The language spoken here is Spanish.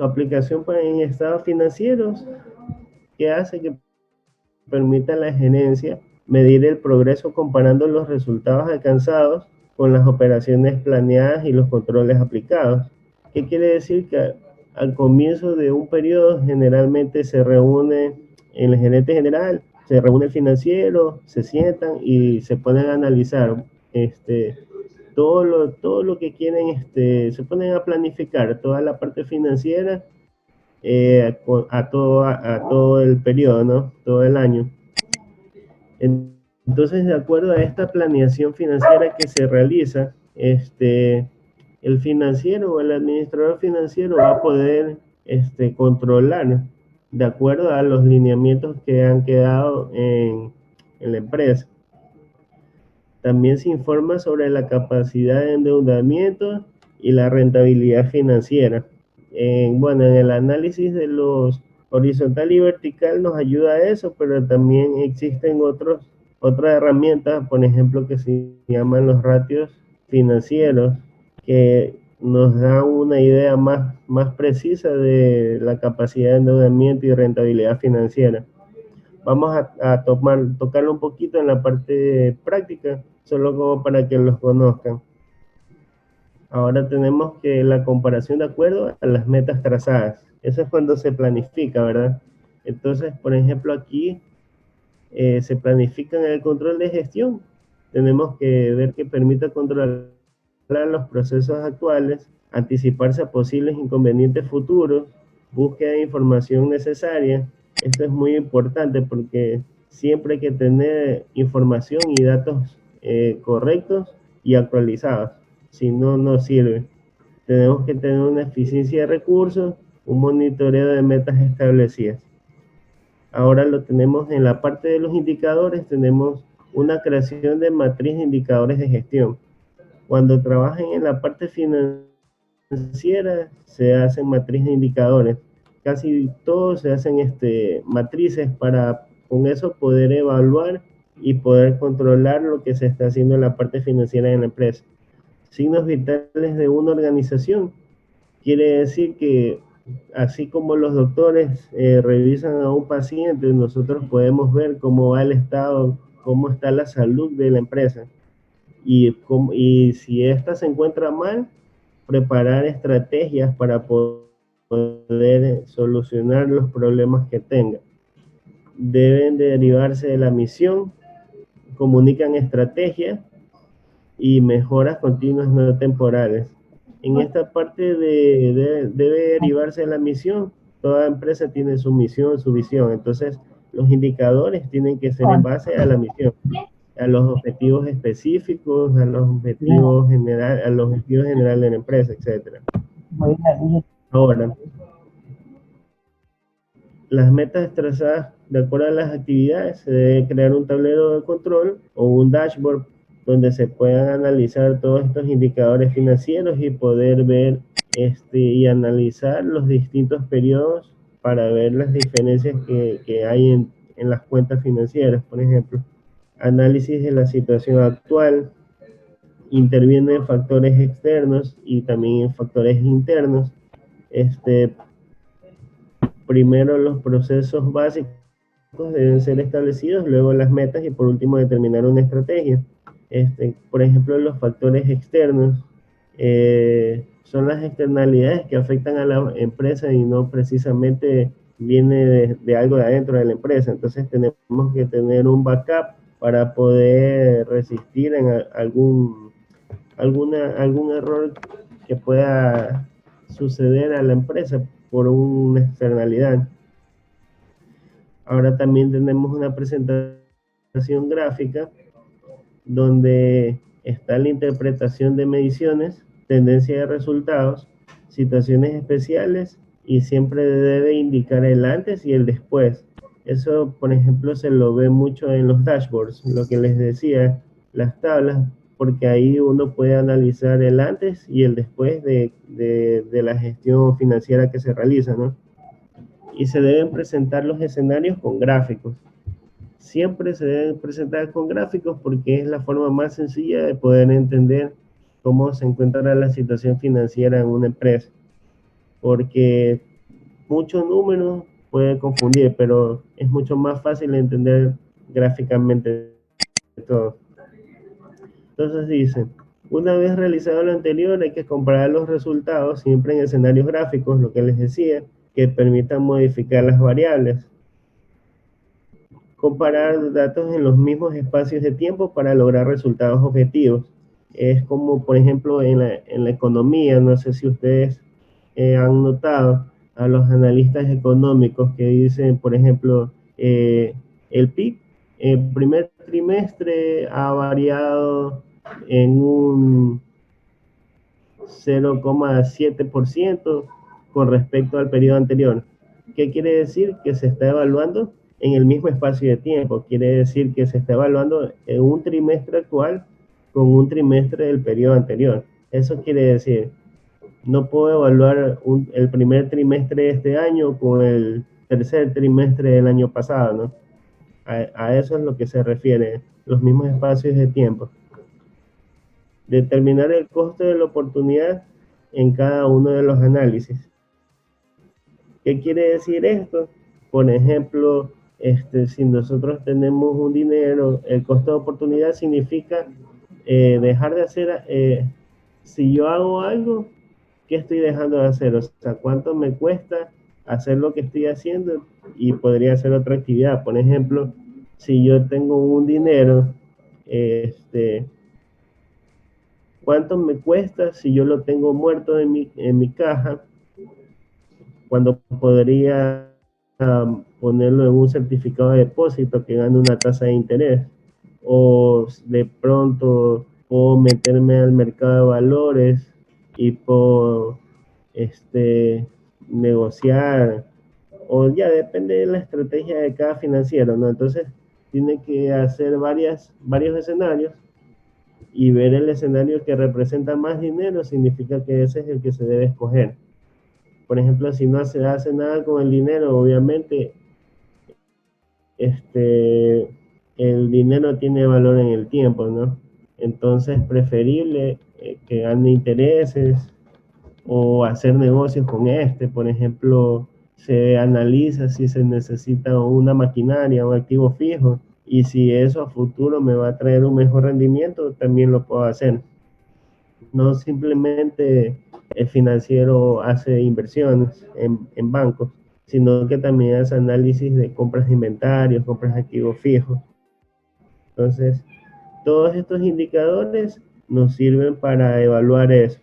Su aplicación en estados financieros, que hace que permita a la gerencia medir el progreso comparando los resultados alcanzados con las operaciones planeadas y los controles aplicados. ¿Qué quiere decir? Que al comienzo de un periodo generalmente se reúne el gerente general, se reúne el financiero, se sientan y se ponen a analizar todo lo que quieren, se ponen a planificar toda la parte financiera a todo el periodo, ¿no? Todo el año. Entonces, de acuerdo a esta planeación financiera que se realiza, el financiero o el administrador financiero va a poder controlar de acuerdo a los lineamientos que han quedado en la empresa. También se informa sobre la capacidad de endeudamiento y la rentabilidad financiera. Bueno, en el análisis de los horizontal y vertical nos ayuda a eso, pero también existen otras herramientas, por ejemplo, que se llaman los ratios financieros, que nos dan una idea más precisa de la capacidad de endeudamiento y rentabilidad financiera. Vamos a tocarlo un poquito en la parte práctica, solo como para que los conozcan. Ahora tenemos que la comparación de acuerdo a las metas trazadas. Eso es cuando se planifica, ¿verdad? Entonces, por ejemplo, aquí se planifica en el control de gestión. Tenemos que ver que permita controlar los procesos actuales, anticiparse a posibles inconvenientes futuros, búsqueda de información necesaria. Esto es muy importante porque siempre hay que tener información y datos correctos y actualizados. Si no, no sirve. Tenemos que tener una eficiencia de recursos, un monitoreo de metas establecidas. Ahora lo tenemos en la parte de los indicadores, tenemos una creación de matriz de indicadores de gestión. Cuando trabajen en la parte financiera, se hacen matriz de indicadores. Casi todos se hacen matrices para con eso poder evaluar y poder controlar lo que se está haciendo en la parte financiera de la empresa. Signos vitales de una organización quiere decir que así como los doctores revisan a un paciente, nosotros podemos ver cómo va el estado, cómo está la salud de la empresa. Y si ésta se encuentra mal, preparar estrategias para poder solucionar los problemas que tenga. Deben derivarse de la misión, comunican estrategias y mejoras continuas no temporales. En esta parte debe derivarse de la misión. Toda empresa tiene su misión, su visión. Entonces, los indicadores tienen que ser en base a la misión, a los objetivos específicos, a los objetivos generales de la empresa, etc. Ahora, las metas trazadas de acuerdo a las actividades, se debe crear un tablero de control o un dashboard donde se puedan analizar todos estos indicadores financieros y poder ver y analizar los distintos periodos para ver las diferencias que hay en las cuentas financieras, por ejemplo. Análisis de la situación actual, intervienen factores externos y también factores internos. Primero los procesos básicos deben ser establecidos, luego las metas y por último determinar una estrategia. Por ejemplo, los factores externos son las externalidades que afectan a la empresa y no precisamente viene de algo de adentro de la empresa. Entonces tenemos que tener un backup para poder resistir en algún error que pueda suceder a la empresa por una externalidad. Ahora también tenemos una presentación gráfica donde está la interpretación de mediciones, tendencia de resultados, situaciones especiales y siempre debe indicar el antes y el después. Eso, por ejemplo, se lo ve mucho en los dashboards, lo que les decía, las tablas, porque ahí uno puede analizar el antes y el después de la gestión financiera que se realiza, ¿no? Y se deben presentar los escenarios con gráficos. Siempre se deben presentar con gráficos porque es la forma más sencilla de poder entender cómo se encuentra la situación financiera en una empresa. Porque muchos números puede confundir, pero es mucho más fácil entender gráficamente todo. Entonces dice, una vez realizado lo anterior, hay que comparar los resultados siempre en escenarios gráficos, lo que les decía, que permitan modificar las variables. Comparar datos en los mismos espacios de tiempo para lograr resultados objetivos. Es como, por ejemplo, en la economía, no sé si ustedes han notado a los analistas económicos que dicen, por ejemplo, el PIB, el primer trimestre ha variado en un 0,7% con respecto al periodo anterior. ¿Qué quiere decir? Que se está evaluando en el mismo espacio de tiempo. Quiere decir que se está evaluando en un trimestre actual con un trimestre del periodo anterior. Eso quiere decir, no puedo evaluar el primer trimestre de este año con el tercer trimestre del año pasado, ¿no? A eso es lo que se refiere, los mismos espacios de tiempo. Determinar el costo de la oportunidad en cada uno de los análisis. ¿Qué quiere decir esto? Por ejemplo, si nosotros tenemos un dinero, el costo de oportunidad significa dejar de hacer, si yo hago algo, ¿qué estoy dejando de hacer? O sea, ¿cuánto me cuesta hacer lo que estoy haciendo? Y podría hacer otra actividad. Por ejemplo, si yo tengo un dinero, ¿cuánto me cuesta si yo lo tengo muerto en mi caja? Cuando podría ponerlo en un certificado de depósito que gane una tasa de interés. O de pronto puedo meterme al mercado de valores y puedo negociar, o ya depende de la estrategia de cada financiero, ¿no? Entonces tiene que hacer varios escenarios y ver el escenario que representa más dinero, significa que ese es el que se debe escoger. Por ejemplo, si no se hace nada con el dinero, obviamente el dinero tiene valor en el tiempo, ¿no? Entonces es preferible que gane intereses o hacer negocios con por ejemplo, se analiza si se necesita una maquinaria, un activo fijo, y si eso a futuro me va a traer un mejor rendimiento, también lo puedo hacer. No simplemente el financiero hace inversiones en bancos, sino que también hace análisis de compras de inventarios, compras de activos fijos. Entonces, todos estos indicadores nos sirven para evaluar eso.